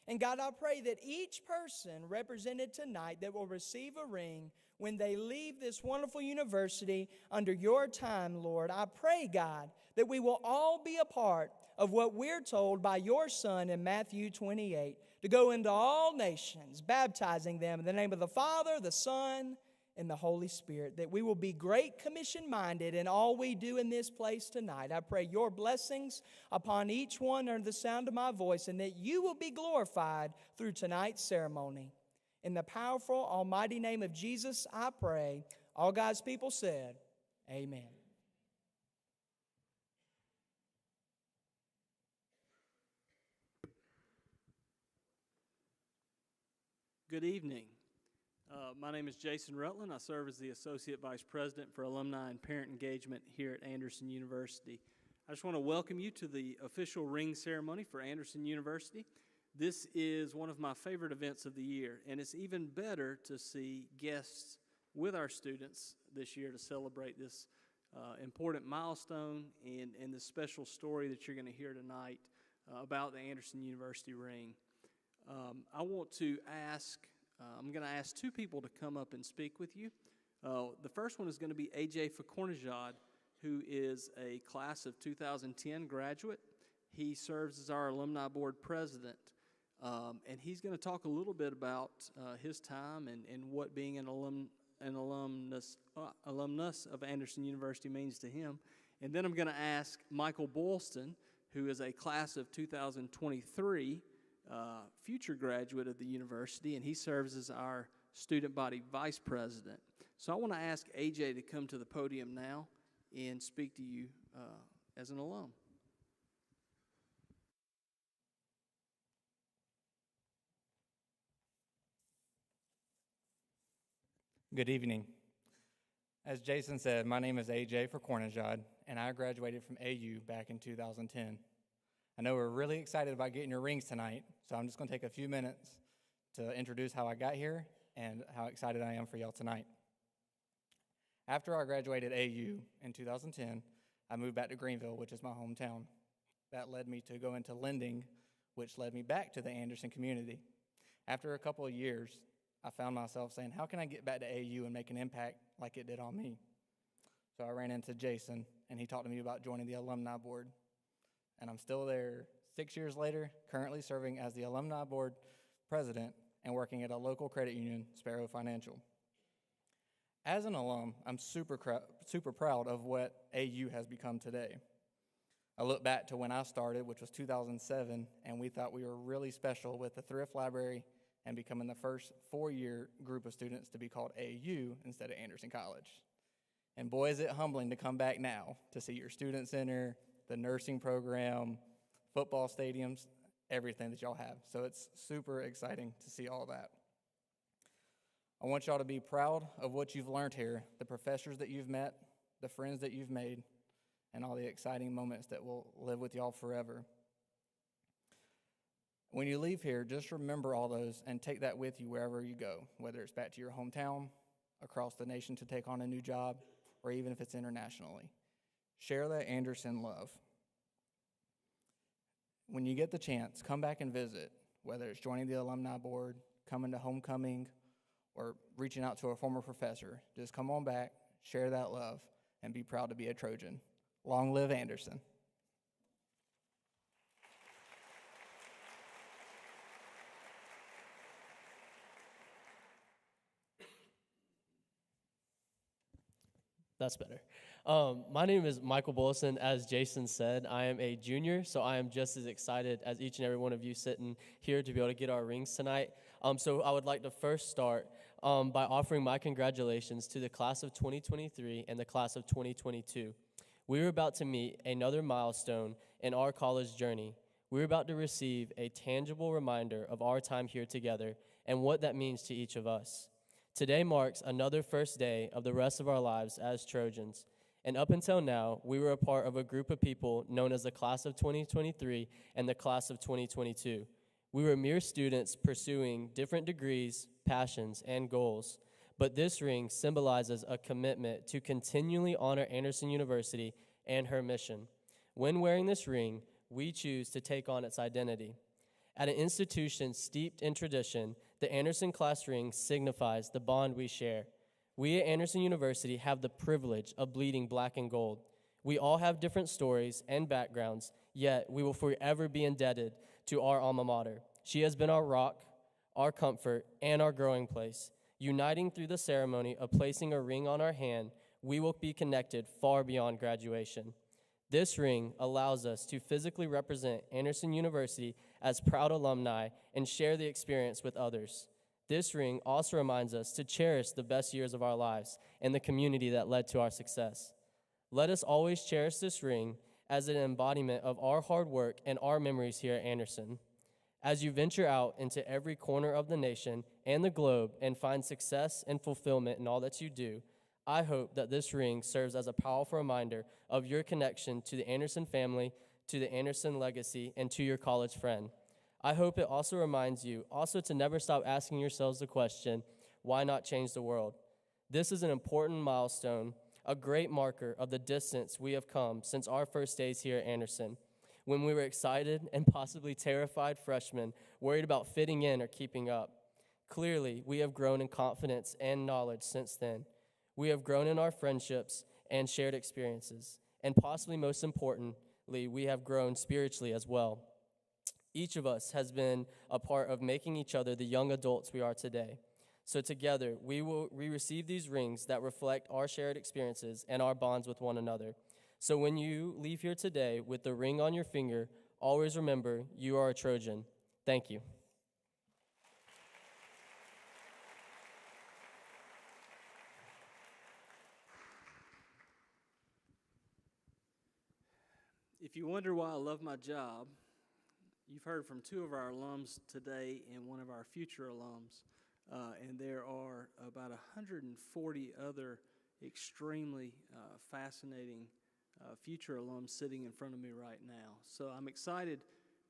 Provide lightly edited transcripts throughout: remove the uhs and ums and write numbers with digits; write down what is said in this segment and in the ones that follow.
And God, I pray that each person represented tonight that will receive a ring when they leave this wonderful university under your time, Lord, I pray, God, that we will all be a part of what we're told by your Son in Matthew 28, to go into all nations, baptizing them in the name of the Father, the Son, and the Holy Spirit, that we will be Great Commission-minded in all we do in this place tonight. I pray your blessings upon each one under the sound of my voice, and that you will be glorified through tonight's ceremony. In the powerful, almighty name of Jesus, I pray. All God's people said, amen. Good evening. My name is Jason Rutland. I serve as the Associate Vice President for Alumni and Parent Engagement here at Anderson University. I just want to welcome you to the official ring ceremony for Anderson University. This is one of my favorite events of the year, and it's even better to see guests with our students this year to celebrate this important milestone and this special story that you're going to hear tonight about the Anderson University ring. I'm going to ask two people to come up and speak with you. The first one is going to be Fakournajad, who is a class of 2010 graduate. He serves as our Alumni Board President, and he's going to talk a little bit about his time and what being an alumnus of Anderson University means to him. And then I'm going to ask Michael Boylston, who is a class of 2023 future graduate of the university, and he serves as our student body vice president. So I want to ask AJ to come to the podium now and speak to you as an alum. Good evening. As Jason said, my name is AJ Fakournajad, and I graduated from AU back in 2010. I know we're really excited about getting your rings tonight, so I'm just going to take a few minutes to introduce how I got here and how excited I am for y'all tonight. After I graduated AU in 2010, I moved back to Greenville, which is my hometown. That led me to go into lending, which led me back to the Anderson community. After a couple of years, I found myself saying, how can I get back to AU and make an impact like it did on me? So I ran into Jason, and he talked to me about joining the Alumni Board. And I'm still there 6 years later, currently serving as the Alumni Board President and working at a local credit union, Sparrow Financial. As an alum, I'm super proud of what AU has become today. I look back to when I started, which was 2007, and we thought we were really special with the Thrift Library and becoming the first four-year group of students to be called AU instead of Anderson College. And boy, is it humbling to come back now to see your student center, the nursing program, football stadiums, everything that y'all have. So it's super exciting to see all that. I want y'all to be proud of what you've learned here, the professors that you've met, the friends that you've made, and all the exciting moments that will live with y'all forever. When you leave here, just remember all those and take that with you wherever you go, whether it's back to your hometown, across the nation to take on a new job, or even if it's internationally. Share that Anderson love. When you get the chance, come back and visit, whether it's joining the alumni board, coming to homecoming, or reaching out to a former professor. Just come on back, share that love, and be proud to be a Trojan. Long live Anderson. That's better. My name is Michael Boylston. As Jason said, I am a junior, so I am just as excited as each and every one of you sitting here to be able to get our rings tonight. So I would like to first start by offering my congratulations to the class of 2023 and the class of 2022. We are about to meet another milestone in our college journey. We're about to receive a tangible reminder of our time here together and what that means to each of us. Today marks another first day of the rest of our lives as Trojans. And up until now, we were a part of a group of people known as the class of 2023 and the class of 2022. We were mere students pursuing different degrees, passions, and goals. But this ring symbolizes a commitment to continually honor Anderson University and her mission. When wearing this ring, we choose to take on its identity. At an institution steeped in tradition, the Anderson class ring signifies the bond we share. We at Anderson University have the privilege of bleeding black and gold. We all have different stories and backgrounds, yet we will forever be indebted to our alma mater. She has been our rock, our comfort, and our growing place. Uniting through the ceremony of placing a ring on our hand, we will be connected far beyond graduation. This ring allows us to physically represent Anderson University as proud alumni and share the experience with others. This ring also reminds us to cherish the best years of our lives and the community that led to our success. Let us always cherish this ring as an embodiment of our hard work and our memories here at Anderson. As you venture out into every corner of the nation and the globe and find success and fulfillment in all that you do, I hope that this ring serves as a powerful reminder of your connection to the Anderson family, to the Anderson legacy, and to your college friend. I hope it also reminds you also to never stop asking yourselves the question, why not change the world? This is an important milestone, a great marker of the distance we have come since our first days here at Anderson, when we were excited and possibly terrified freshmen, worried about fitting in or keeping up. Clearly, we have grown in confidence and knowledge since then. We have grown in our friendships and shared experiences, and possibly most importantly, we have grown spiritually as well. Each of us has been a part of making each other the young adults we are today. So together, we receive these rings that reflect our shared experiences and our bonds with one another. So when you leave here today with the ring on your finger, always remember you are a Trojan. Thank you. If you wonder why I love my job, you've heard from two of our alums today and one of our future alums, and there are about 140 other extremely fascinating future alums sitting in front of me right now. So I'm excited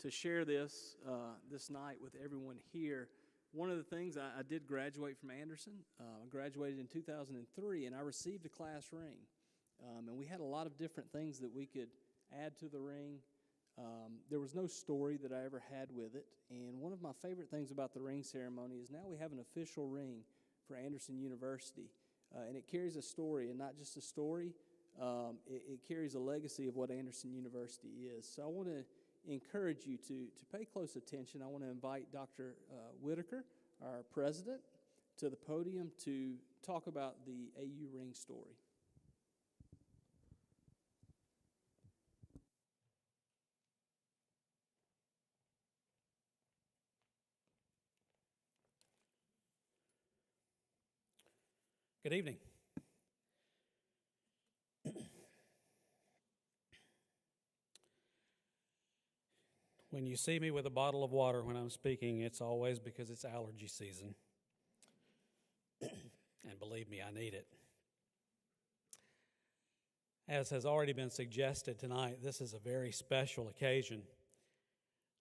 to share this this night with everyone here. One of the things, I did graduate from Anderson. I graduated in 2003, and I received a class ring. And we had a lot of different things that we could add to the ring. There was no story that I ever had with it. And one of my favorite things about the ring ceremony is now we have an official ring for Anderson University. And it carries a story, and not just a story, it carries a legacy of what Anderson University is. So I want to encourage you to pay close attention. I want to invite Dr. Whitaker, our president, to the podium to talk about the AU ring story. Good evening. When you see me with a bottle of water when I'm speaking, it's always because it's allergy season. And believe me, I need it. As has already been suggested tonight, this is a very special occasion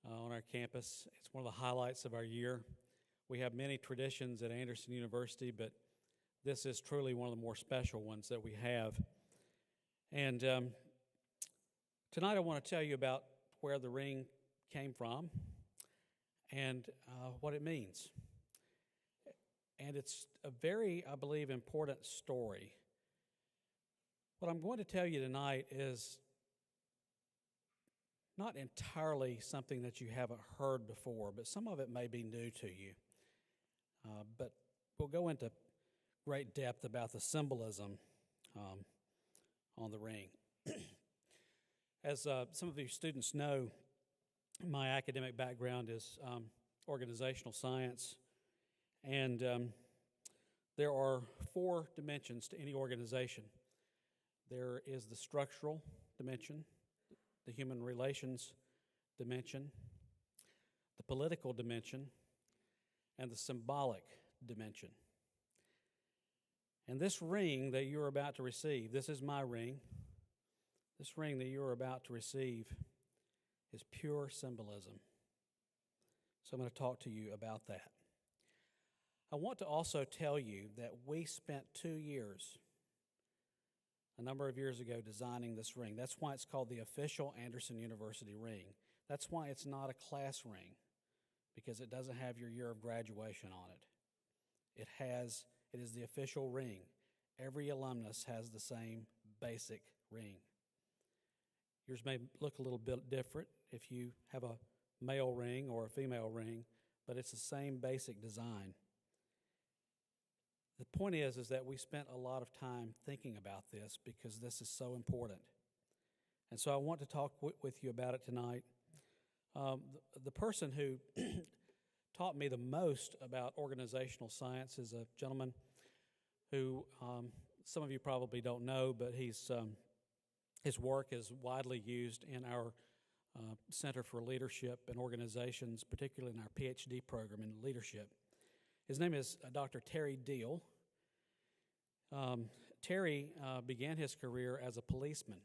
on our campus. It's one of the highlights of our year. We have many traditions at Anderson University, but this is truly one of the more special ones that we have. And tonight I want to tell you about where the ring came from and what it means. And it's a very, I believe, important story. What I'm going to tell you tonight is not entirely something that you haven't heard before, but some of it may be new to you. But we'll go into great depth about the symbolism on the ring. As some of you students know, my academic background is organizational science, and there are 4 dimensions to any organization. There is the structural dimension, the human relations dimension, the political dimension, and the symbolic dimension. And this ring that you're about to receive, this is my ring, this ring that you're about to receive is pure symbolism. So I'm going to talk to you about that. I want to also tell you that we spent 2 years, a number of years ago, designing this ring. That's why it's called the official Anderson University ring. That's why it's not a class ring. because it doesn't have your year of graduation on it. It is the official ring. Every alumnus has the same basic ring. Yours may look a little bit different if you have a male ring or a female ring, but it's the same basic design. The point is that we spent a lot of time thinking about this because this is so important. And so I want to talk with you about it tonight. The person who taught me the most about organizational science is a gentleman who some of you probably don't know, but his work is widely used in our Center for Leadership and Organizations, particularly in our PhD program in leadership. His name is Dr. Terry Deal. Terry began his career as a policeman.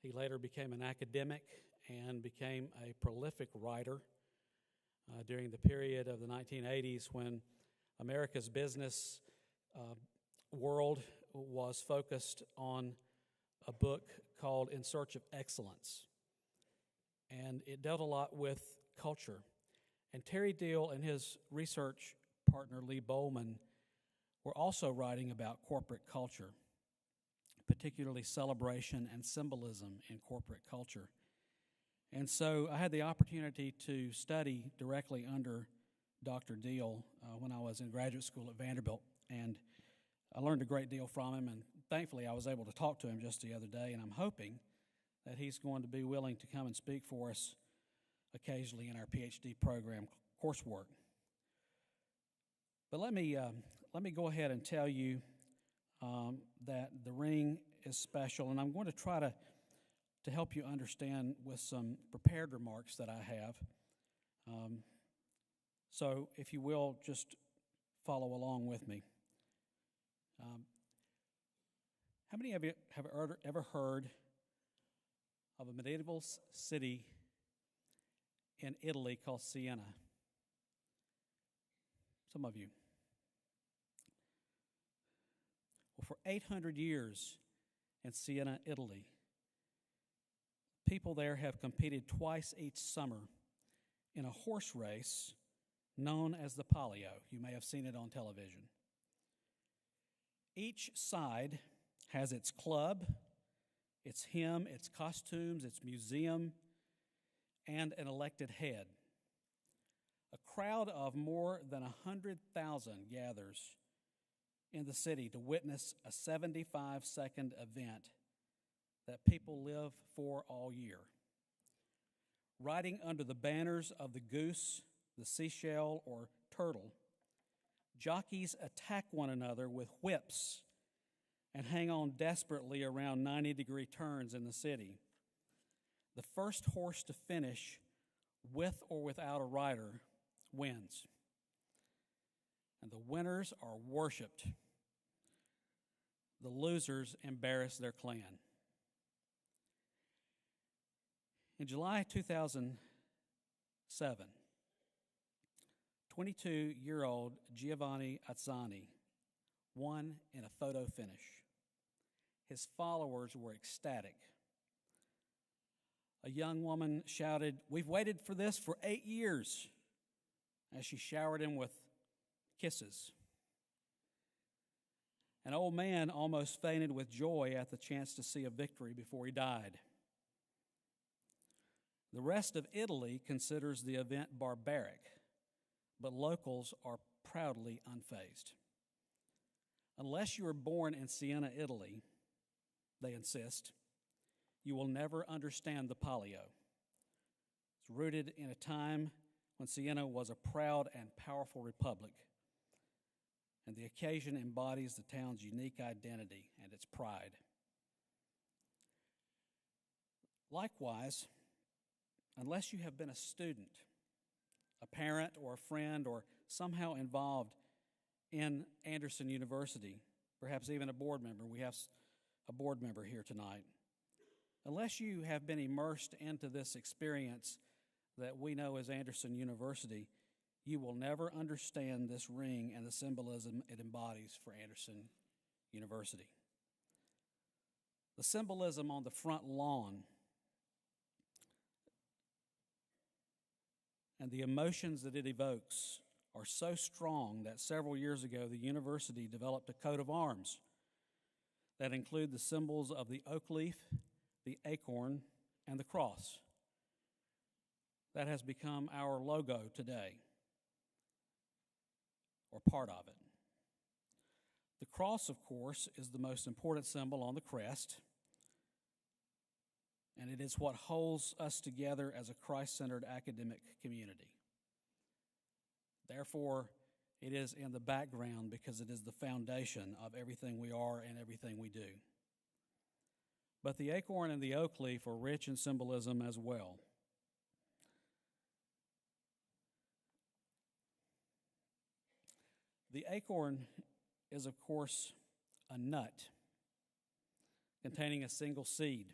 He later became an academic and became a prolific writer during the period of the 1980s when America's business world was focused on a book called In Search of Excellence. And it dealt a lot with culture. And Terry Deal and his research partner, Lee Bowman, were also writing about corporate culture, particularly celebration and symbolism in corporate culture. And so I had the opportunity to study directly under Dr. Deal when I was in graduate school at Vanderbilt, and I learned a great deal from him, and thankfully I was able to talk to him just the other day, and I'm hoping that he's going to be willing to come and speak for us occasionally in our PhD program coursework. But let me go ahead and tell you that the ring is special, and I'm going to try to help you understand with some prepared remarks that I have. So if you will, just follow along with me. How many of you have ever heard of a medieval city in Italy called Siena? Some of you. Well, for 800 years in Siena, Italy, people there have competed twice each summer in a horse race known as the Palio. You may have seen it on television. Each side has its club, its hymn, its costumes, its museum, and an elected head. A crowd of more than 100,000 gathers in the city to witness a 75-second event that people live for all year. Riding under the banners of the goose, the seashell, or turtle, jockeys attack one another with whips and hang on desperately around 90-degree turns in the city. The first horse to finish with or without a rider wins. And the winners are worshiped. The losers embarrass their clan. In July 2007, 22-year-old Giovanni Azzani won in a photo finish. His followers were ecstatic. A young woman shouted, "We've waited for this for 8 years," as she showered him with kisses. An old man almost fainted with joy at the chance to see a victory before he died. The rest of Italy considers the event barbaric, but locals are proudly unfazed. Unless you were born in Siena, Italy, they insist, you will never understand the Palio. It's rooted in a time when Siena was a proud and powerful republic, and the occasion embodies the town's unique identity and its pride. Likewise, unless you have been a student, a parent, or a friend, or somehow involved in Anderson University, perhaps even a board member. We have a board member here tonight. Unless you have been immersed into this experience that we know as Anderson University, you will never understand this ring and the symbolism it embodies for Anderson University. The symbolism on the front lawn and the emotions that it evokes are so strong that several years ago the university developed a coat of arms that include the symbols of the oak leaf, the acorn, and the cross. That has become our logo today, or part of it. The cross, of course, is the most important symbol on the crest, and it is what holds us together as a Christ-centered academic community. Therefore, it is in the background because it is the foundation of everything we are and everything we do. But the acorn and the oak leaf are rich in symbolism as well. The acorn is, of course, a nut containing a single seed.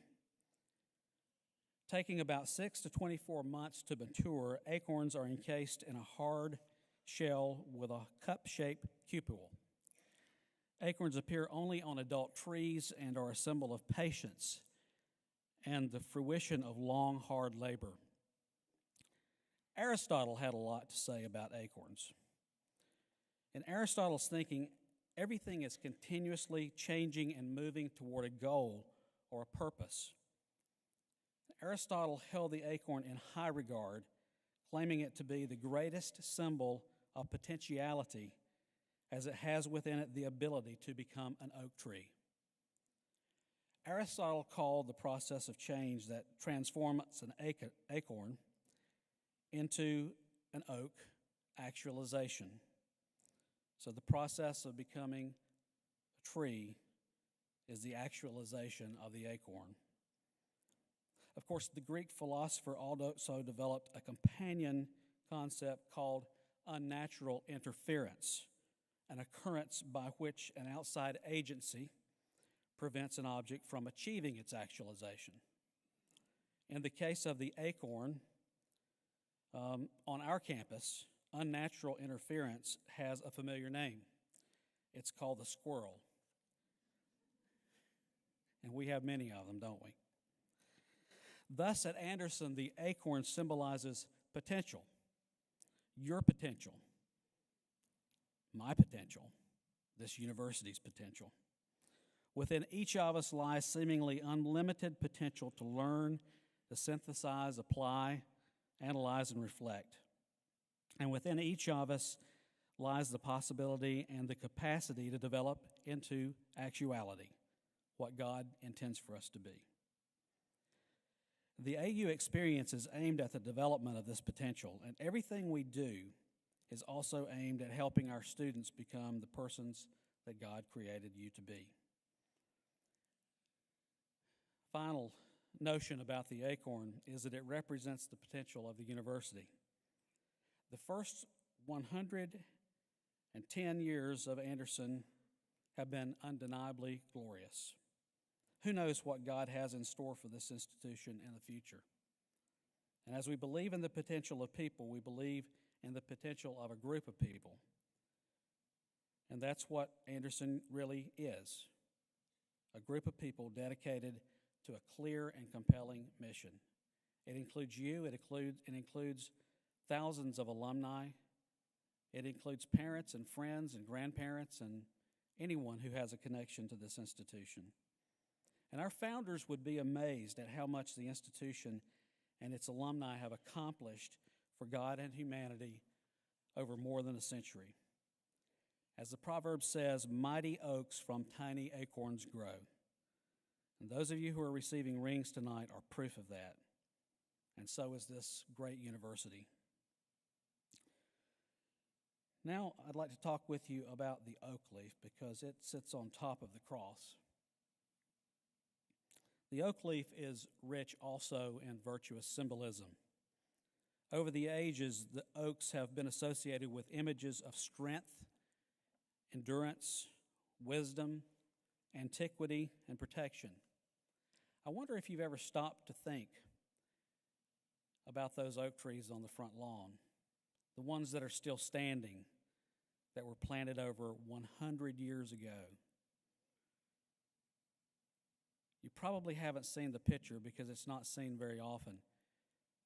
Taking about 6 to 24 months to mature, acorns are encased in a hard shell with a cup-shaped cupule. Acorns appear only on adult trees and are a symbol of patience and the fruition of long, hard labor. Aristotle had a lot to say about acorns. In Aristotle's thinking, everything is continuously changing and moving toward a goal or a purpose. Aristotle held the acorn in high regard, claiming it to be the greatest symbol of potentiality, as it has within it the ability to become an oak tree. Aristotle called the process of change that transforms an acorn into an oak actualization. So the process of becoming a tree is the actualization of the acorn. Of course, the Greek philosopher also developed a companion concept called unnatural interference, an occurrence by which an outside agency prevents an object from achieving its actualization. In the case of the acorn, on our campus, unnatural interference has a familiar name. It's called the squirrel. And we have many of them, don't we? Thus, at Anderson, the acorn symbolizes potential. Your potential, my potential, this university's potential. Within each of us lies seemingly unlimited potential to learn, to synthesize, apply, analyze, and reflect. And within each of us lies the possibility and the capacity to develop into actuality what God intends for us to be. The AU experience is aimed at the development of this potential, and everything we do is also aimed at helping our students become the persons that God created you to be. Final notion about the acorn is that it represents the potential of the university. The first 110 years of Anderson have been undeniably glorious. Who knows what God has in store for this institution in the future? And as we believe in the potential of people, we believe in the potential of a group of people. And that's what Anderson really is, a group of people dedicated to a clear and compelling mission. It includes you, it includes thousands of alumni, it includes parents and friends and grandparents and anyone who has a connection to this institution. And our founders would be amazed at how much the institution and its alumni have accomplished for God and humanity over more than a century. As the proverb says, mighty oaks from tiny acorns grow. And those of you who are receiving rings tonight are proof of that. And so is this great university. Now I'd like to talk with you about the oak leaf because it sits on top of the cross. The oak leaf is rich also in virtuous symbolism. Over the ages, the oaks have been associated with images of strength, endurance, wisdom, antiquity, and protection. I wonder if you've ever stopped to think about those oak trees on the front lawn, the ones that are still standing, that were planted over 100 years ago. You probably haven't seen the picture because it's not seen very often.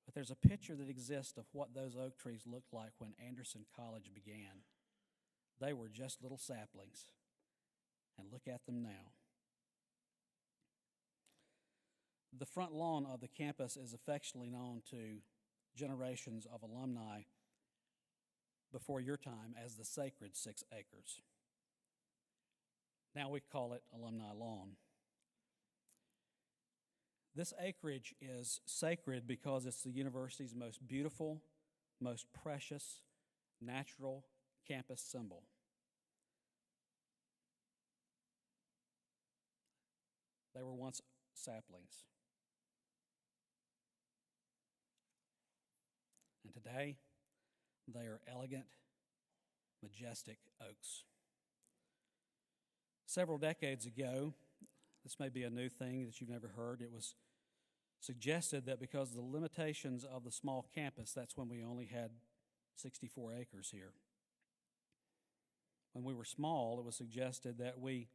But there's a picture that exists of what those oak trees looked like when Anderson College began. They were just little saplings. And look at them now. The front lawn of the campus is affectionately known to generations of alumni before your time as the sacred 6 acres. Now we call it Alumni Lawn. This acreage is sacred because it's the university's most beautiful, most precious, natural campus symbol. They were once saplings. And today, they are elegant, majestic oaks. Several decades ago, this may be a new thing that you've never heard, it was suggested that because of the limitations of the small campus, that's when we only had 64 acres here. When we were small, it was suggested that we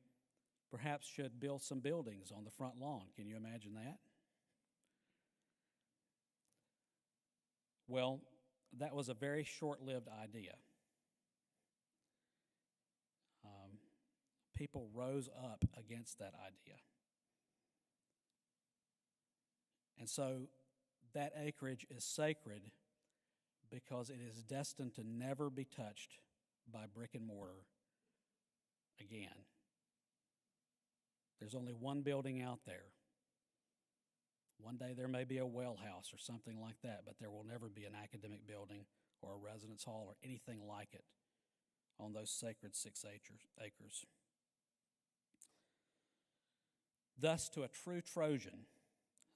perhaps should build some buildings on the front lawn. Can you imagine that? Well, that was a very short-lived idea. People rose up against that idea. And so that acreage is sacred because it is destined to never be touched by brick and mortar again. There's only one building out there. One day there may be a well house or something like that, but there will never be an academic building or a residence hall or anything like it on those sacred 6 acres. Thus, to a true Trojan,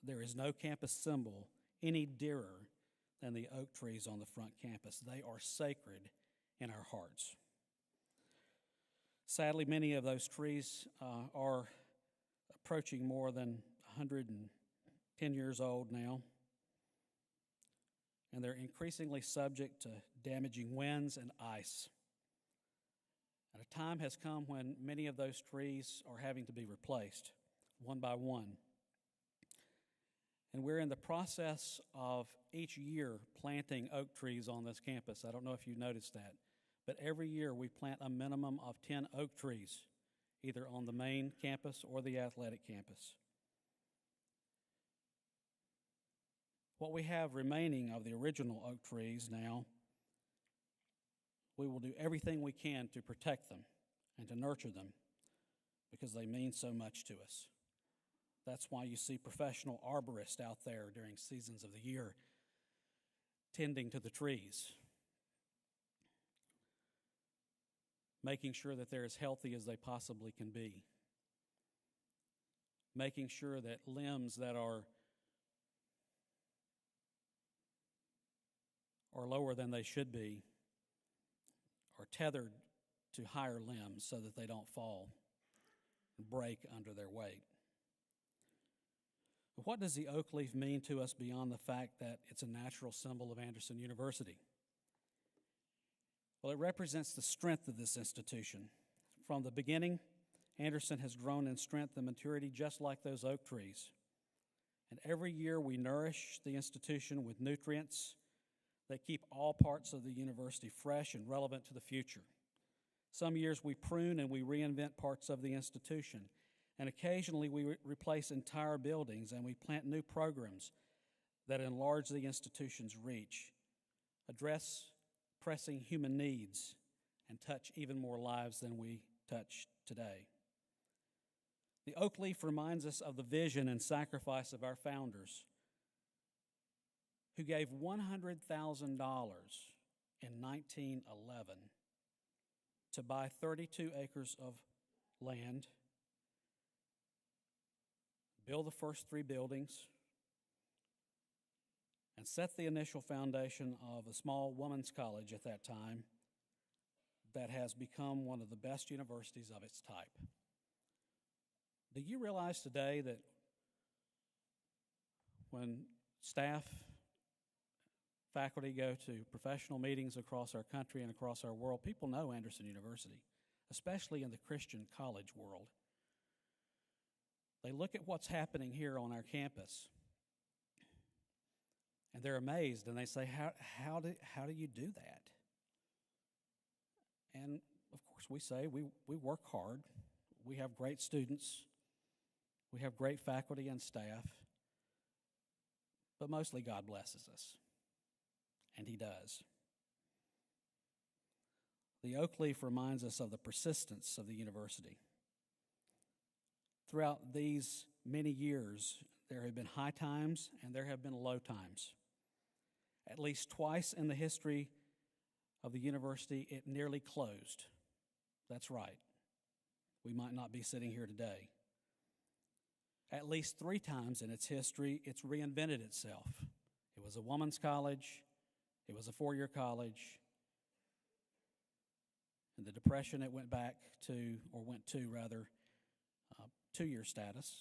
there is no campus symbol any dearer than the oak trees on the front campus. They are sacred in our hearts. Sadly, many of those trees are approaching more than 110 years old now, and they're increasingly subject to damaging winds and ice. And a time has come when many of those trees are having to be replaced, one by one. And we're in the process of each year planting oak trees on this campus. I don't know if you noticed that, but every year we plant a minimum of 10 oak trees, either on the main campus or the athletic campus. What we have remaining of the original oak trees now, we will do everything we can to protect them and to nurture them because they mean so much to us. That's why you see professional arborists out there during seasons of the year tending to the trees, making sure that they're as healthy as they possibly can be, making sure that limbs that are lower than they should be are tethered to higher limbs so that they don't fall and break under their weight. But what does the oak leaf mean to us beyond the fact that it's a natural symbol of Anderson University? Well, it represents the strength of this institution. From the beginning, Anderson has grown in strength and maturity just like those oak trees. And every year we nourish the institution with nutrients that keep all parts of the university fresh and relevant to the future. Some years we prune and we reinvent parts of the institution. And occasionally we replace entire buildings and we plant new programs that enlarge the institution's reach, address pressing human needs, and touch even more lives than we touch today. The oak leaf reminds us of the vision and sacrifice of our founders, who gave $100,000 in 1911 to buy 32 acres of land, build the first 3 buildings, and set the initial foundation of a small women's college at that time that has become one of the best universities of its type. Do you realize today that when staff, faculty go to professional meetings across our country and across our world, people know Anderson University, especially in the Christian college world. They look at what's happening here on our campus, And they're amazed, and they say, how do you do that? And, of course, we say we work hard. We have great students. We have great faculty and staff. But mostly God blesses us, and He does. The oak leaf reminds us of the persistence of the university. Throughout these many years, there have been high times and there have been low times. At least twice in the history of the university, it nearly closed. That's right. We might not be sitting here today. At least 3 times in its history, it's reinvented itself. It was a woman's college. It was a 4-year college. In the Depression, it went to 2-year status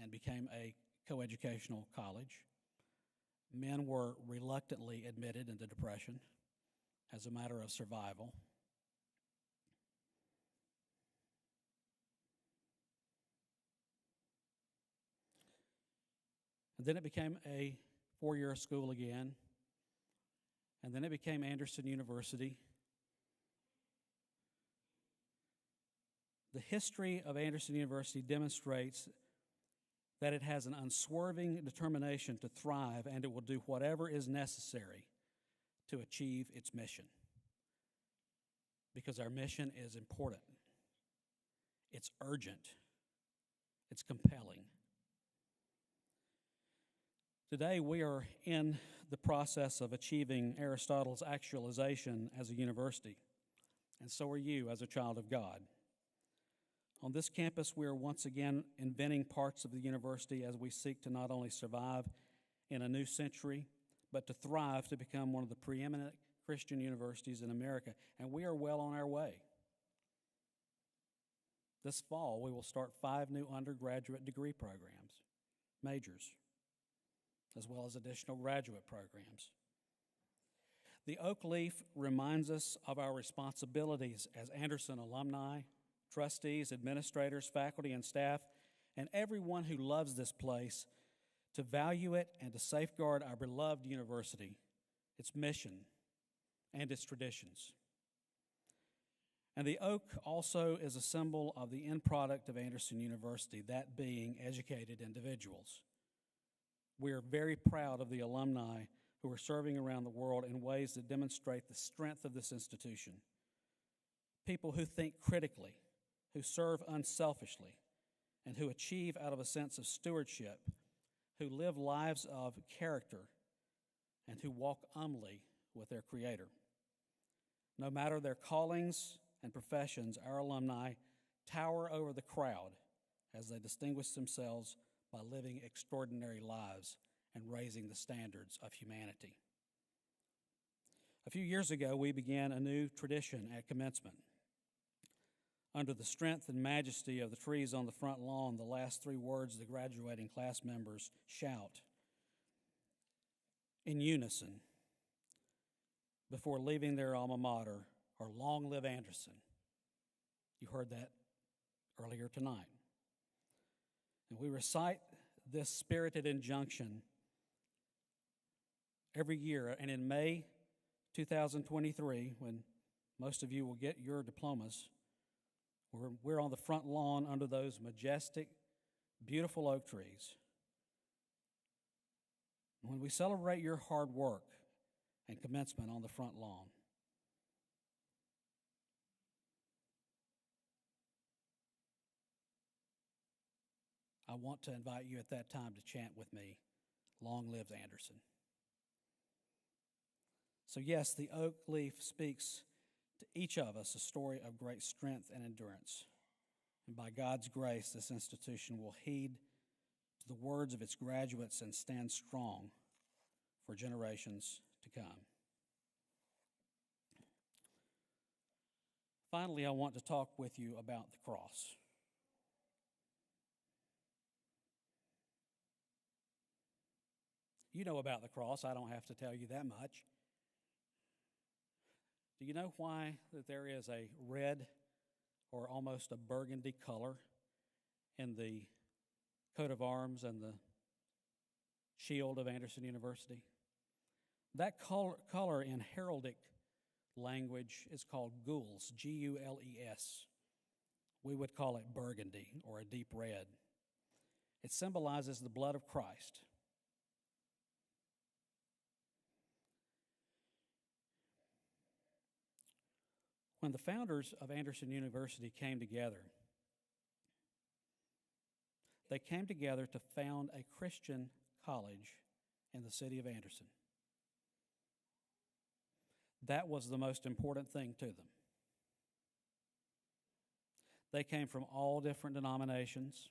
and became a coeducational college. Men were reluctantly admitted into Depression as a matter of survival. And then it became a 4-year school again. And then it became Anderson University. The history of Anderson University demonstrates that it has an unswerving determination to thrive, and it will do whatever is necessary to achieve its mission. Because our mission is important. It's urgent. It's compelling. Today we are in the process of achieving Aristotle's actualization as a university, and so are you as a child of God. On this campus, we are once again inventing parts of the university as we seek to not only survive in a new century, but to thrive to become one of the preeminent Christian universities in America, and we are well on our way. This fall, we will start 5 new undergraduate degree programs, majors, as well as additional graduate programs. The oak leaf reminds us of our responsibilities as Anderson alumni, trustees, administrators, faculty, and staff, and everyone who loves this place to value it and to safeguard our beloved university, its mission, and its traditions. And the oak also is a symbol of the end product of Anderson University, that being educated individuals. We are very proud of the alumni who are serving around the world in ways that demonstrate the strength of this institution. People who think critically, who serve unselfishly, and who achieve out of a sense of stewardship, who live lives of character, and who walk humbly with their Creator. No matter their callings and professions, our alumni tower over the crowd as they distinguish themselves by living extraordinary lives and raising the standards of humanity. A few years ago, we began a new tradition at commencement. Under the strength and majesty of the trees on the front lawn, the last 3 words the graduating class members shout in unison before leaving their alma mater are "Long live Anderson." You heard that earlier tonight. And we recite this spirited injunction every year. And in May 2023, when most of you will get your diplomas, we're on the front lawn under those majestic, beautiful oak trees. When we celebrate your hard work and commencement on the front lawn, I want to invite you at that time to chant with me, "Long live Anderson." So yes, the oak leaf speaks to each of us a story of great strength and endurance. And by God's grace, this institution will heed to the words of its graduates and stand strong for generations to come. Finally, I want to talk with you about the cross. You know about the cross. I don't have to tell you that much. Do you know why that there is a red or almost a burgundy color in the coat of arms and the shield of Anderson University. That color in heraldic language is called gules, Gules. We would call it burgundy or a deep red. It symbolizes the blood of Christ. When the founders of Anderson University came together, they came together to found a Christian college in the city of Anderson. That was the most important thing to them. They came from all different denominations.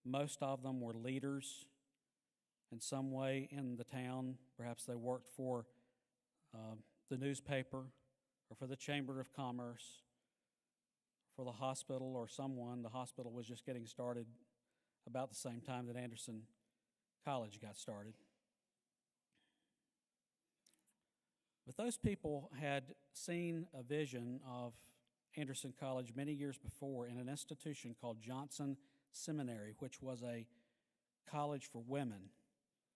Most of them were leaders in some way in the town. Perhaps they worked for the newspaper or for the Chamber of Commerce, for the hospital or someone. The hospital was just getting started about the same time that Anderson College got started. But those people had seen a vision of Anderson College many years before in an institution called Johnson Seminary, which was a college for women.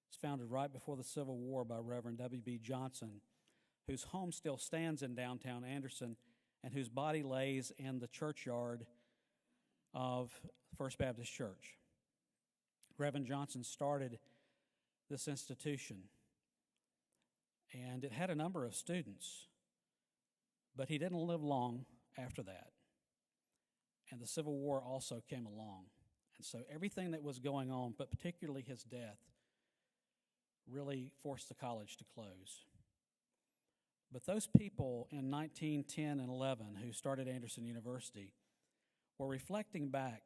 It's founded right before the Civil War by Reverend W.B. Johnson, whose home still stands in downtown Anderson and whose body lays in the churchyard of First Baptist Church. Reverend Johnson started this institution, and it had a number of students, but he didn't live long after that. And the Civil War also came along. And so everything that was going on, but particularly his death, really forced the college to close. But those people in 1910 and 11 who started Anderson University were reflecting back.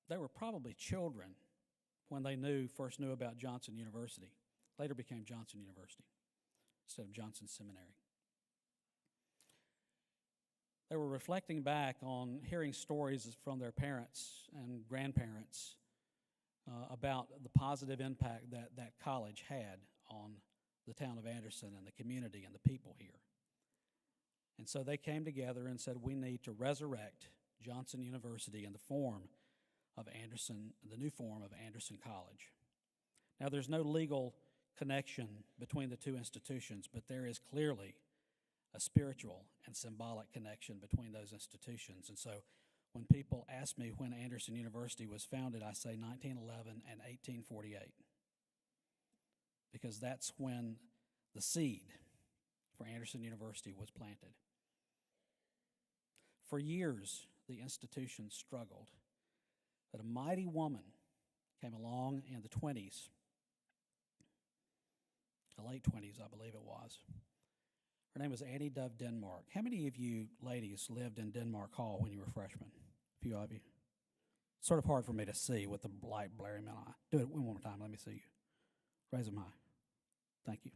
They were probably children when they first knew about Johnson University. Later became Johnson University instead of Johnson Seminary. They were reflecting back on hearing stories from their parents and grandparents about the positive impact that that college had on the town of Anderson and the community and the people here. And so they came together and said, we need to resurrect Johnson University in the form of Anderson, the new form of Anderson College. Now, there's no legal connection between the two institutions, but there is clearly a spiritual and symbolic connection between those institutions. And so when people ask me when Anderson University was founded, I say 1911 and 1848, because that's when the seed for Anderson University was planted. For years, the institution struggled, but a mighty woman came along in the 20s, the late 20s, I believe it was. Her name was Annie Dove Denmark. How many of you ladies lived in Denmark Hall when you were freshmen? A few of you. Sort of hard for me to see with the light blaring in my eye. Do it one more time. Let me see you. Raise them high. Thank you.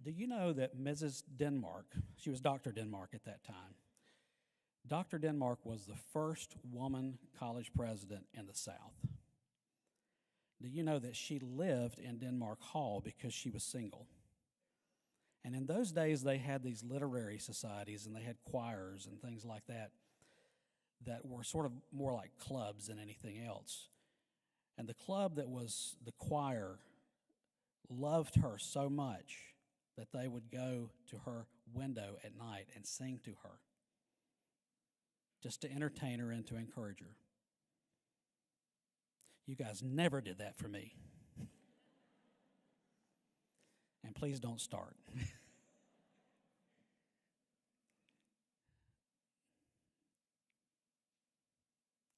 Do you know that Mrs. Denmark, she was Dr. Denmark at that time, Dr. Denmark was the first woman college president in the South? Do you know that she lived in Denmark Hall because she was single? And in those days, they had these literary societies, and they had choirs and things like that that were sort of more like clubs than anything else. And the club that was the choir loved her so much that they would go to her window at night and sing to her, just to entertain her and to encourage her. You guys never did that for me. And please don't start.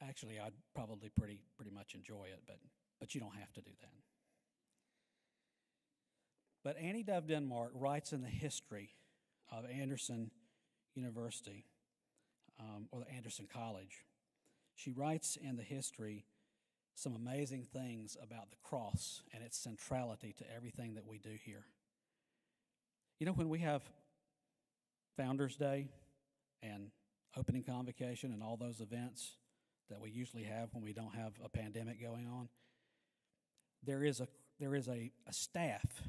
Actually, I'd probably pretty much enjoy it, but you don't have to do that. But Annie Dove Denmark writes in the history of Anderson University, or the Anderson College. She writes in the history some amazing things about the cross and its centrality to everything that we do here. You know, when we have Founders Day and opening convocation and all those events that we usually have when we don't have a pandemic going on, there is a staff.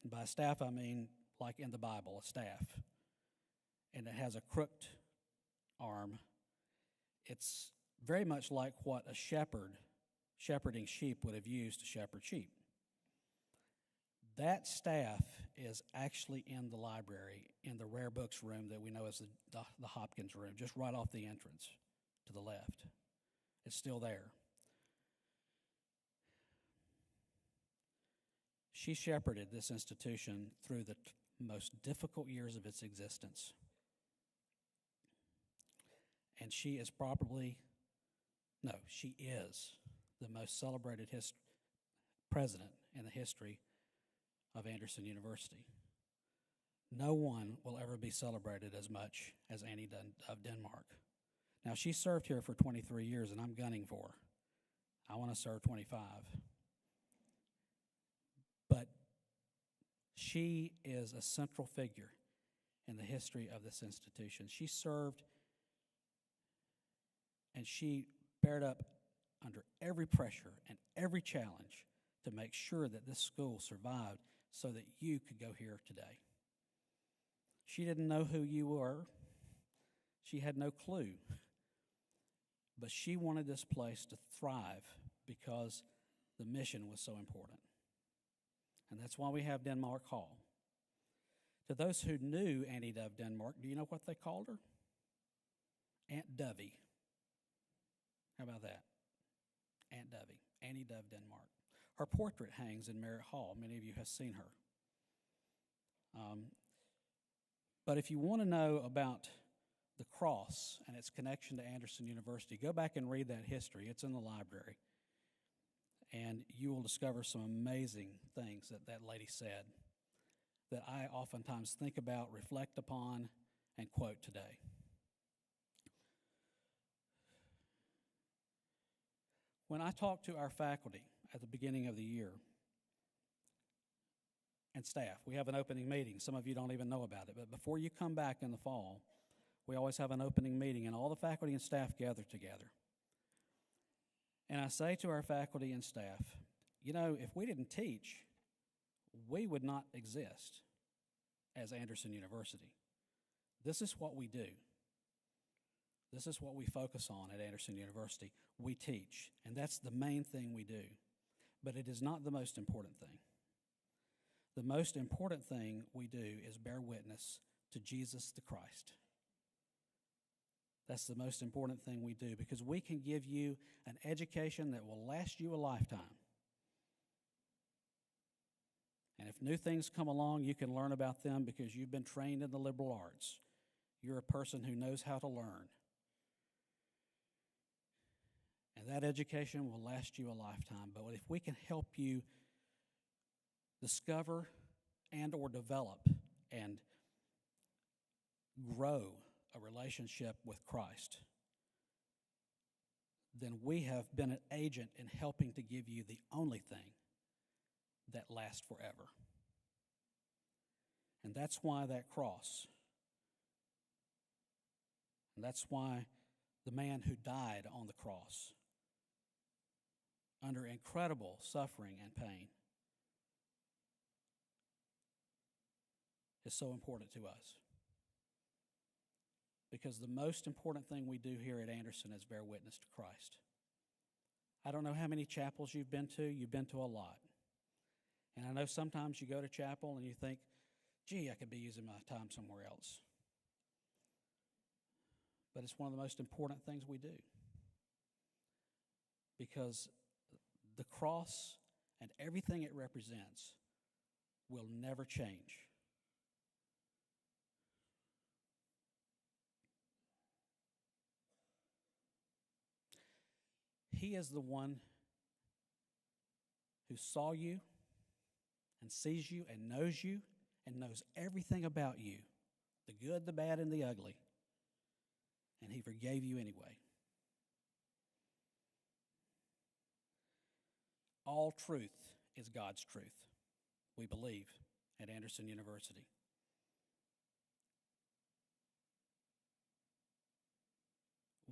And by staff, I mean like in the Bible, a staff. And it has a crooked arm. It's very much like what a shepherd shepherding sheep would have used to shepherd sheep. That staff is actually in the library, in the rare books room that we know as the Hopkins room, just right off the entrance to the left. It's still there. She shepherded this institution through the most difficult years of its existence. And she is the most celebrated president in the history of Anderson University. No one will ever be celebrated as much as Annie of Denmark. Now, she served here for 23 years, and I'm gunning for her. I want to serve 25. But she is a central figure in the history of this institution. She served and she bared up under every pressure and every challenge to make sure that this school survived so that you could go here today. She didn't know who you were. She had no clue. But she wanted this place to thrive because the mission was so important. And that's why we have Denmark Hall. To those who knew Annie of Denmark, do you know what they called her? Aunt Dovey. How about that? Aunt Dovey, Annie of Denmark. Her portrait hangs in Merritt Hall. Many of you have seen her. But if you want to know about the cross and its connection to Anderson University, go back and read that history. It's in the library. And you will discover some amazing things that that lady said that I oftentimes think about, reflect upon, and quote today. When I talk to our faculty at the beginning of the year and staff, we have an opening meeting. Some of you don't even know about it, but before you come back in the fall, we always have an opening meeting, and all the faculty and staff gather together. And I say to our faculty and staff, you know, if we didn't teach, we would not exist as Anderson University. This is what we do. This is what we focus on at Anderson University. We teach, and that's the main thing we do. But it is not the most important thing. The most important thing we do is bear witness to Jesus the Christ. That's the most important thing we do, because we can give you an education that will last you a lifetime. And if new things come along, you can learn about them because you've been trained in the liberal arts. You're a person who knows how to learn. And that education will last you a lifetime. But if we can help you discover and or develop and grow a relationship with Christ, then we have been an agent in helping to give you the only thing that lasts forever. And that's why that cross, and that's why the man who died on the cross under incredible suffering and pain is so important to us. Because the most important thing we do here at Anderson is bear witness to Christ. I don't know how many chapels you've been to. You've been to a lot. And I know sometimes you go to chapel and you think, gee, I could be using my time somewhere else. But it's one of the most important things we do. Because the cross and everything it represents will never change. He is the one who saw you and sees you and knows everything about you, the good, the bad, and the ugly. And he forgave you anyway. All truth is God's truth, we believe, at Anderson University.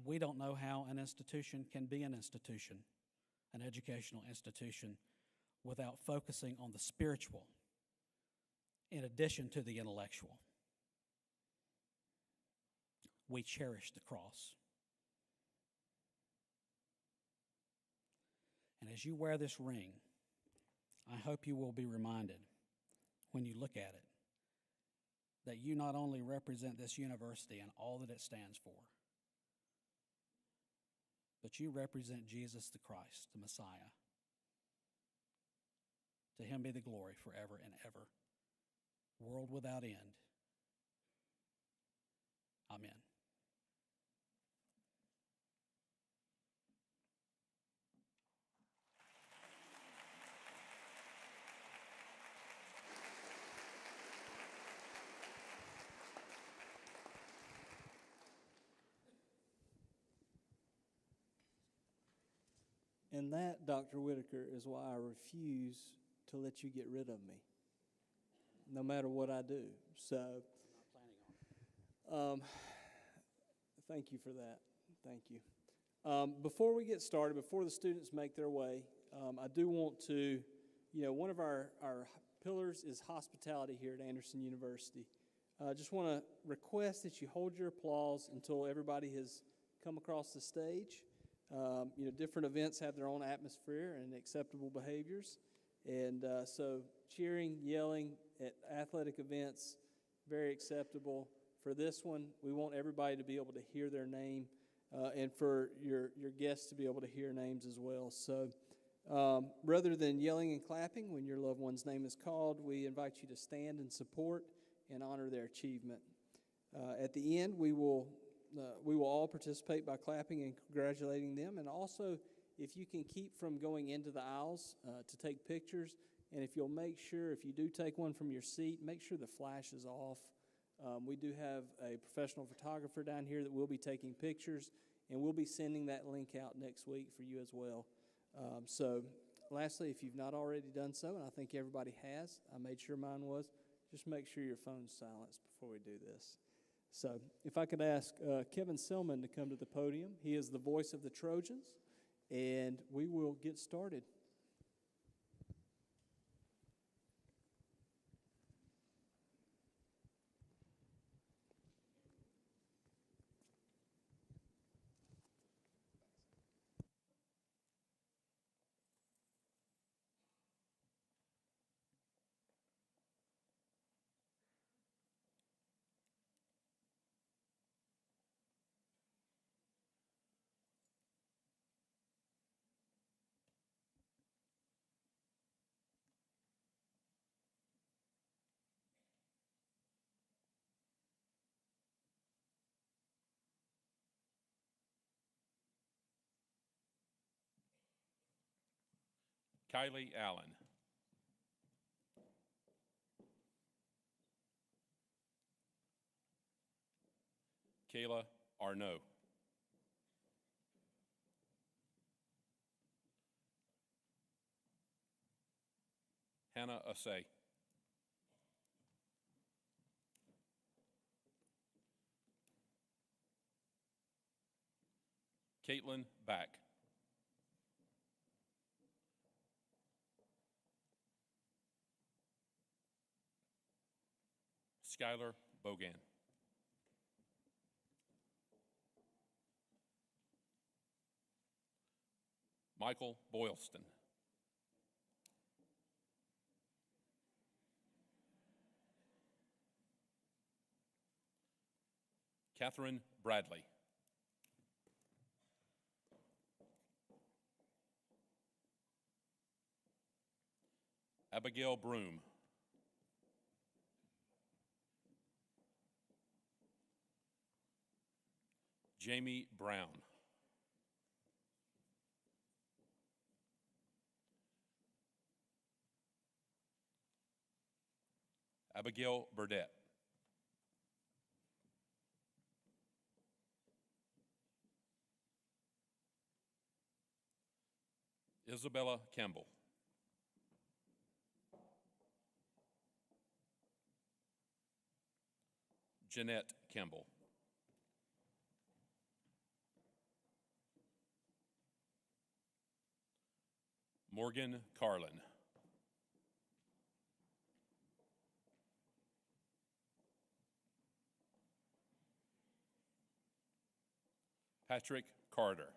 We don't know how an institution can be an institution, an educational institution, without focusing on the spiritual in addition to the intellectual. We cherish the cross. And as you wear this ring, I hope you will be reminded when you look at it that you not only represent this university and all that it stands for, but you represent Jesus the Christ, the Messiah. To him be the glory forever and ever, world without end. Amen. And that, Dr. Whitaker, is why I refuse to let you get rid of me, no matter what I do. So, thank you for that. Thank you. Before we get started, before the students make their way, I do want to, one of our pillars is hospitality here at Anderson University. I just want to request that you hold your applause until everybody has come across the stage. Different events have their own atmosphere and acceptable behaviors. And so cheering, yelling at athletic events, very acceptable. For this one, we want everybody to be able to hear their name and for your guests to be able to hear names as well. So rather than yelling and clapping when your loved one's name is called, we invite you to stand and support and honor their achievement. At the end, we will all participate by clapping and congratulating them. And also, if you can keep from going into the aisles to take pictures, and if you'll make sure, if you do take one from your seat, make sure the flash is off. We do have a professional photographer down here that will be taking pictures, and we'll be sending that link out next week for you as well. So lastly, if you've not already done so, and I think everybody has, I made sure mine was, just make sure your phone's silenced before we do this. So if I could ask Kevin Silman to come to the podium. He is the voice of the Trojans, and we will get started. Kylie Allen. Kayla Arnaud. Hannah Assay. Caitlin Back. Skylar Bogan. Michael Boylston. Catherine Bradley. Abigail Broom. Jamie Brown. Abigail Burdett. Isabella Campbell. Jeanette Campbell. Morgan Carlin. Patrick Carter.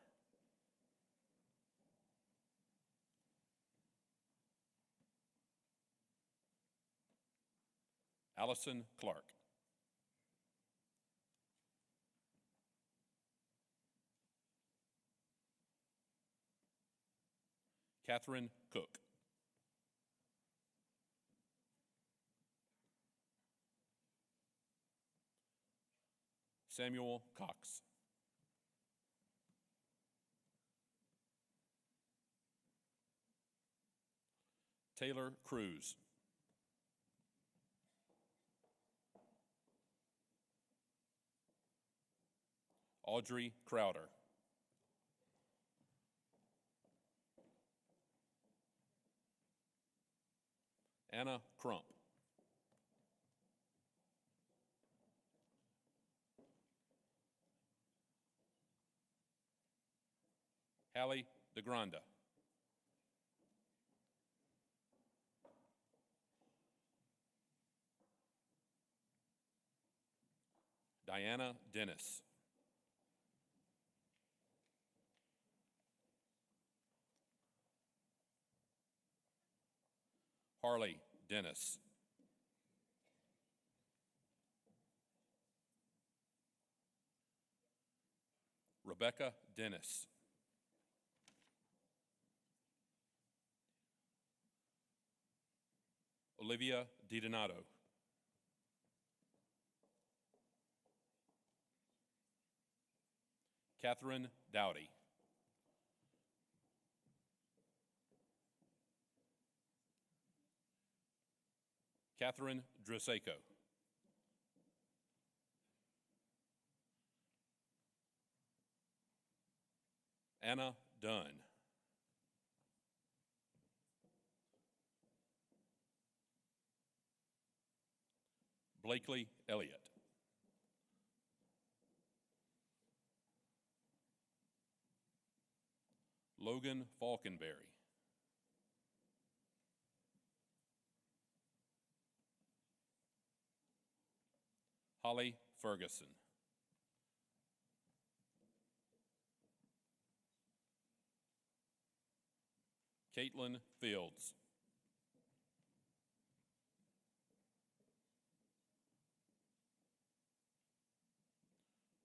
Allison Clark. Catherine Cook. Samuel Cox. Taylor Cruz. Audrey Crowder. Anna Crump. Hallie DeGranda. Diana Dennis. Harley Dennis. Rebecca Dennis. Olivia DiDonato. Catherine Dowdy. Catherine Druseco. Anna Dunn. Blakely Elliott. Logan Falkenberry. Holly Ferguson. Caitlin Fields.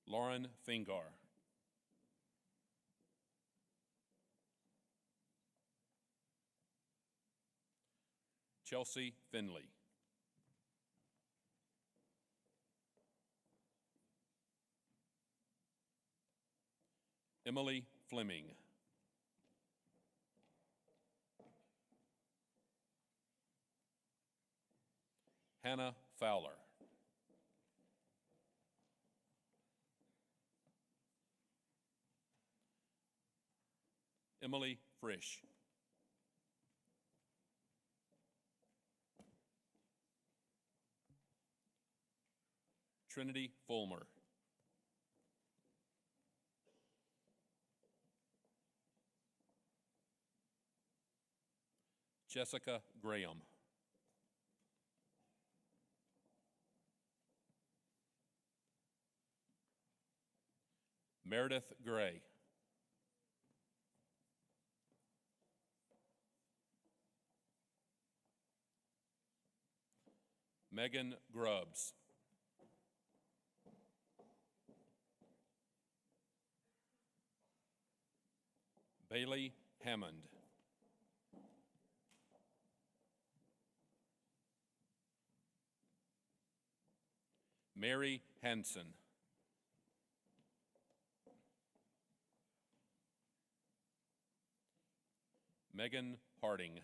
Lauren Fingar. Chelsea Finley. Emily Fleming. Hannah Fowler. Emily Frisch. Trinity Fulmer. Jessica Graham. Meredith Gray. Megan Grubbs. Bailey Hammond. Mary Hanson. Megan Harding.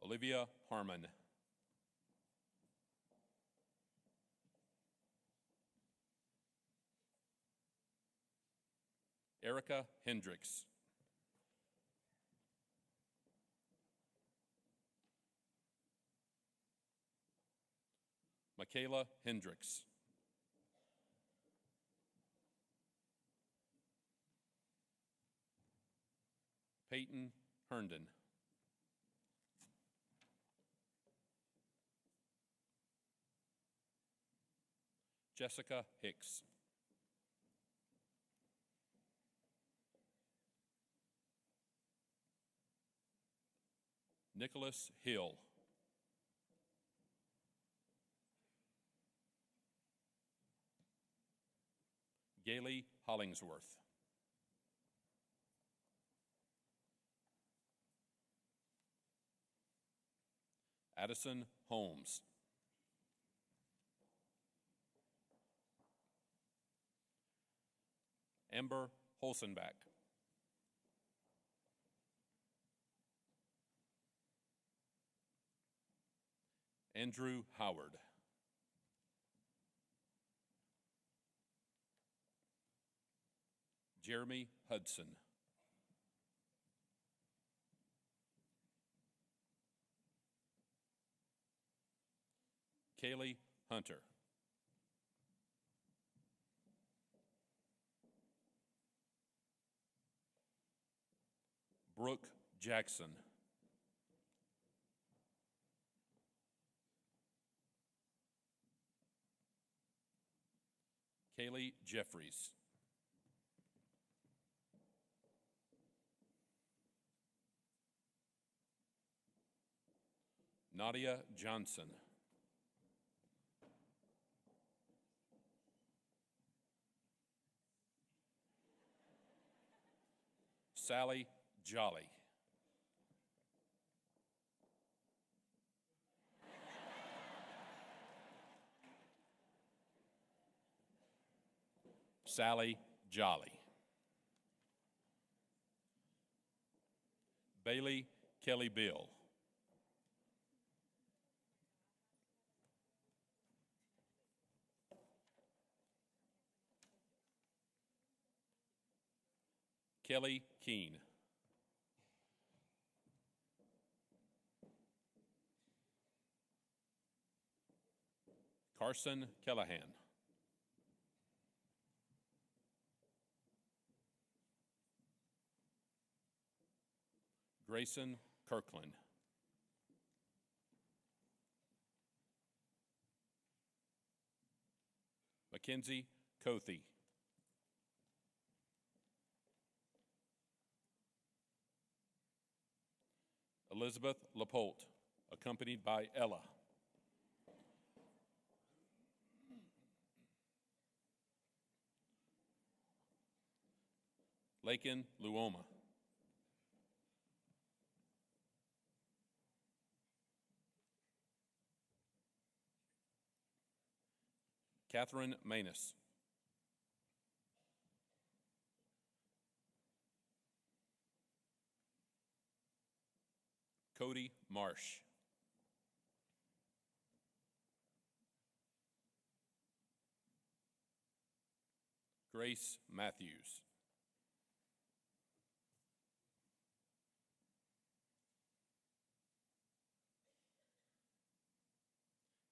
Olivia Harmon. Erica Hendricks. Michaela Hendricks. Peyton Herndon. Jessica Hicks. Nicholas Hill. Gailey Hollingsworth. Addison Holmes. Amber Holzenbach. Andrew Howard. Jeremy Hudson. Kaylee Hunter. Brooke Jackson. Kaylee Jeffries. Nadia Johnson. Sally Jolly. Sally Jolly. Bailey Kelly Bill. Kelly Keene. Carson Callahan. Grayson Kirkland. Mackenzie Cothy. Elizabeth Lapolte, accompanied by Ella. Lakin Luoma. Catherine Manus. Cody Marsh. Grace Matthews.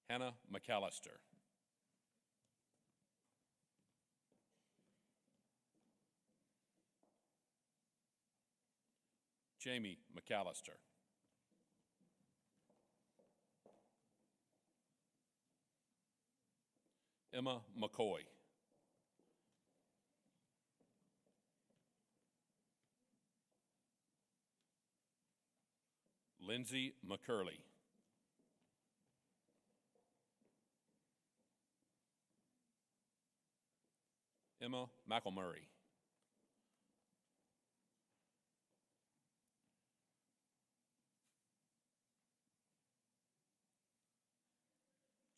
Hannah McAllister. Jamie McAllister. Emma McCoy. Lindsay McCurley. Emma McElmurray.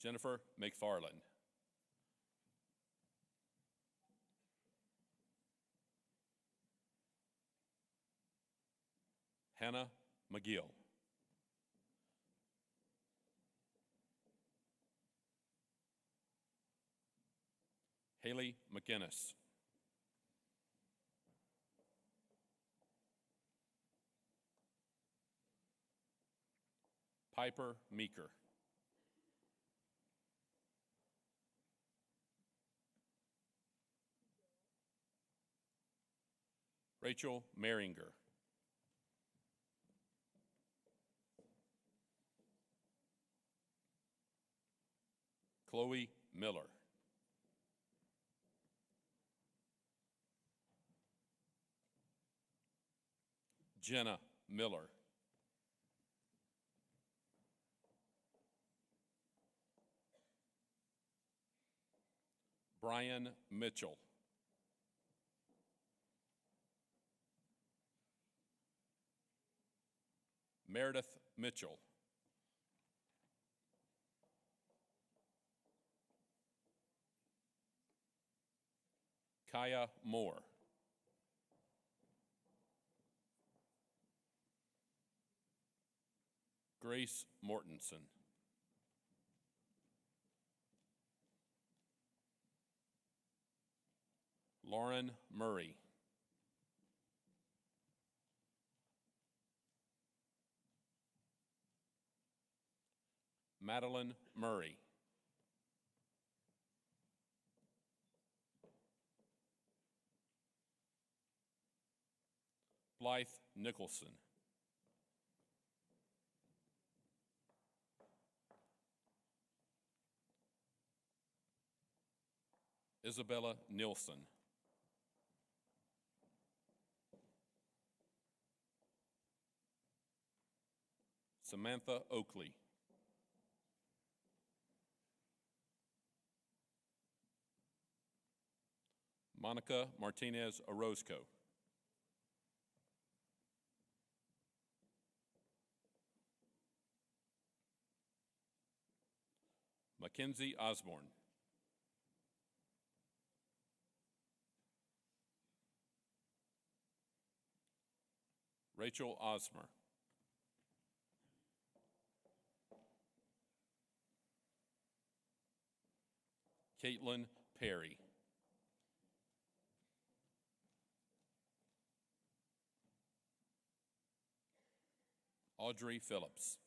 Jennifer McFarland. Hannah McGill. Haley McInnes. Piper Meeker. Rachel Maringer. Chloe Miller. Jenna Miller. Brian Mitchell. Meredith Mitchell. Kaya Moore. Grace Mortensen. Lauren Murray. Madeline Murray. Blythe Nicholson. Isabella Nilsson. Samantha Oakley. Monica Martinez Orozco. Mackenzie Osborne. Rachel Osmer. Caitlin Perry. Audrey Phillips.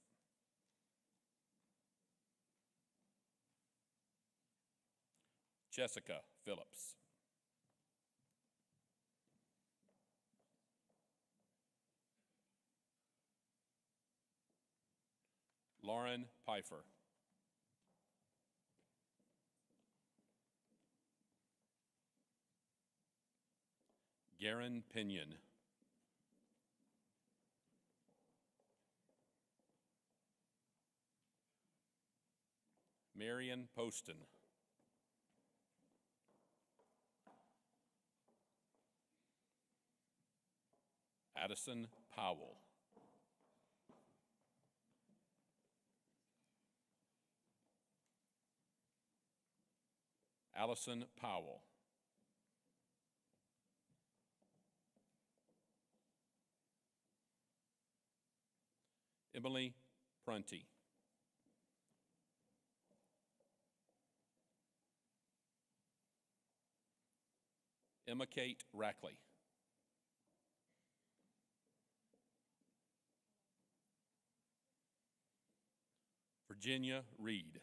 Jessica Phillips. Lauren Pfeiffer. Garen Pinion. Marion Poston. Addison Powell. Allison Powell. Emily Prunty. Emma Kate Rackley. Virginia Reed.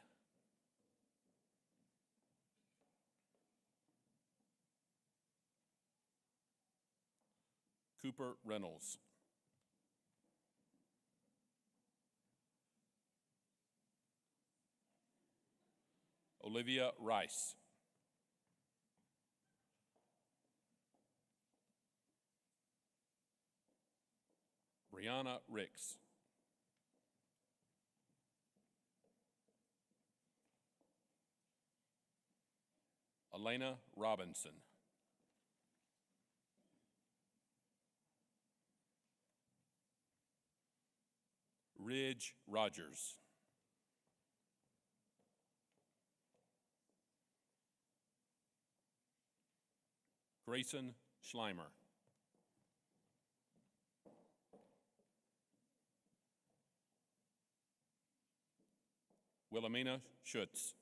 Cooper Reynolds. Olivia Rice. Brianna Ricks. Elena Robinson. Ridge Rogers. Grayson Schleimer. Wilhelmina Schutz.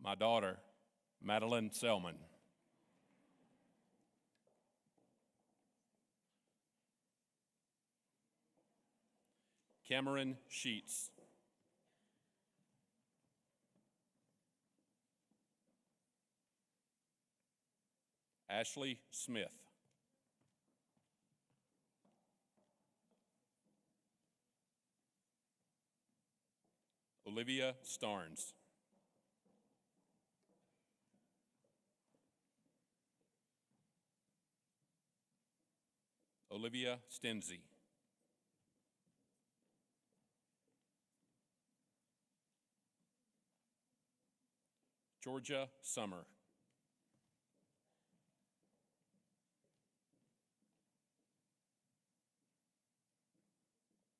My daughter, Madeline Selman. Cameron Sheets. Ashley Smith. Olivia Starnes. Olivia Stensey. Georgia Summer.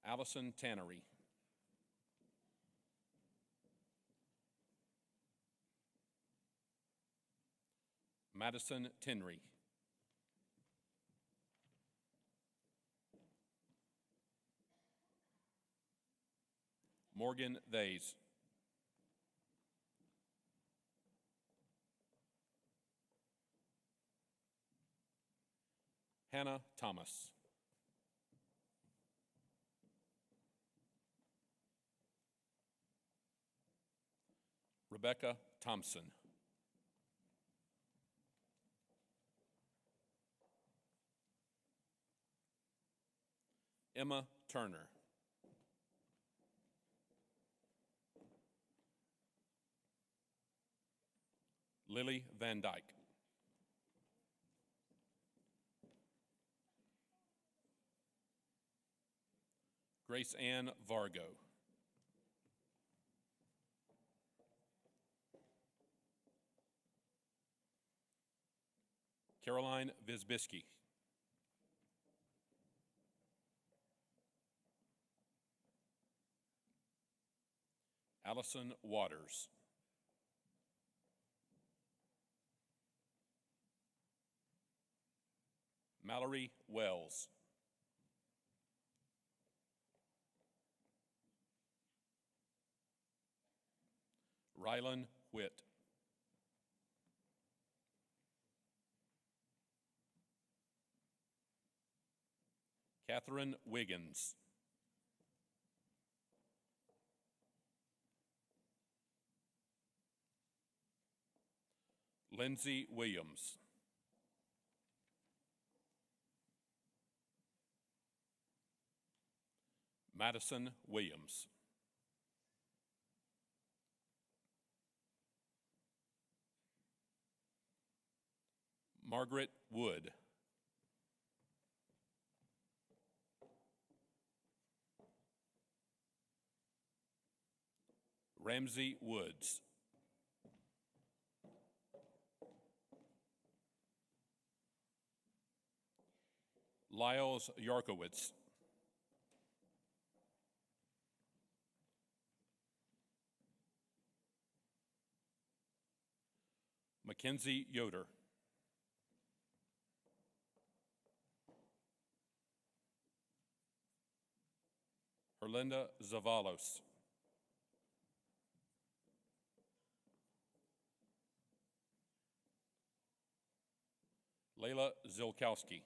Allison Tannery. Madison Tenry. Morgan Thays. Hannah Thomas. Rebecca Thompson. Emma Turner. Lily Van Dyke. Grace Ann Vargo. Caroline Visbisky. Allison Waters. Mallory Wells. Rylan Witt. Catherine Wiggins. Lindsay Williams. Madison Williams. Margaret Wood. Ramsey Woods. Lyles Yarkowitz. Mackenzie Yoder. Herlinda Zavalos. Layla Zilkowski.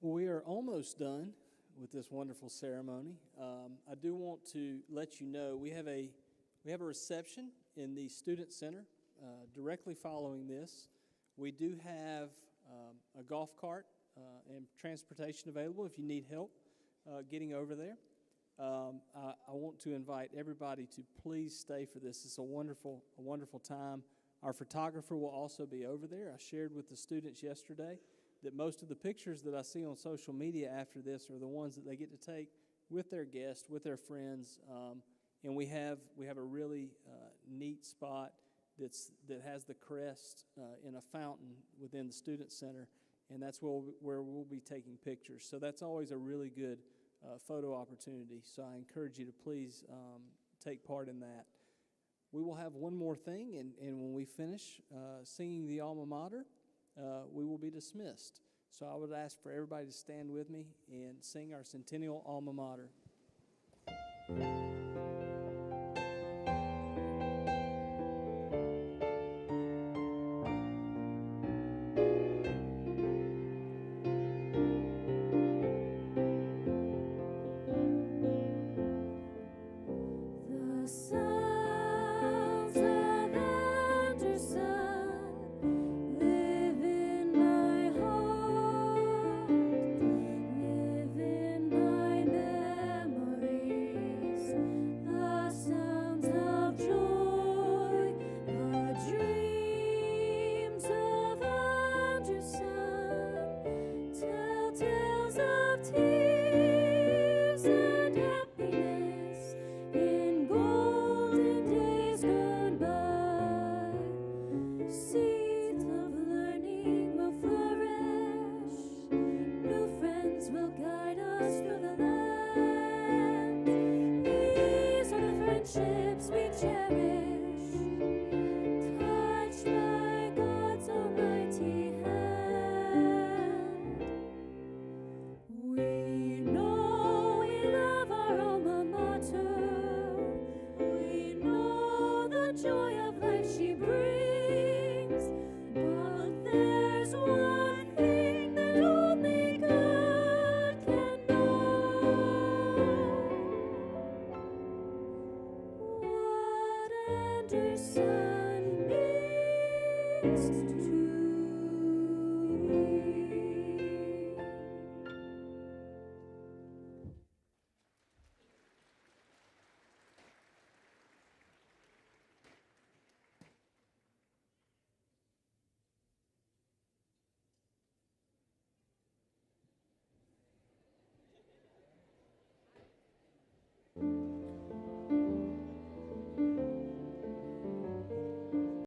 Well, we are almost done with this wonderful ceremony. I do want to let you know we have a reception in the Student Center directly following this. We do have a golf cart and transportation available if you need help getting over there. I want to invite everybody to please stay for this. It's a wonderful time. Our photographer will also be over there. I shared with the students yesterday that most of the pictures that I see on social media after this are the ones that they get to take with their guests, with their friends, and we have a really neat spot that has the crest in a fountain within the Student Center, and that's where we'll be taking pictures. So that's always a really good photo opportunity. So I encourage you to please take part in that. We will have one more thing, and when we finish singing the Alma Mater, we will be dismissed. So I would ask for everybody to stand with me and sing our Centennial Alma Mater. The sounds tales of tears and happiness in golden days gone by. Seeds of learning will flourish, new friends will guide us through the land. These are the friendships we cherish, touched by God's almighty hand. We know we love our alma mater. We know the joy of life she brings. But there's one thing that only God can know. What Anderson means to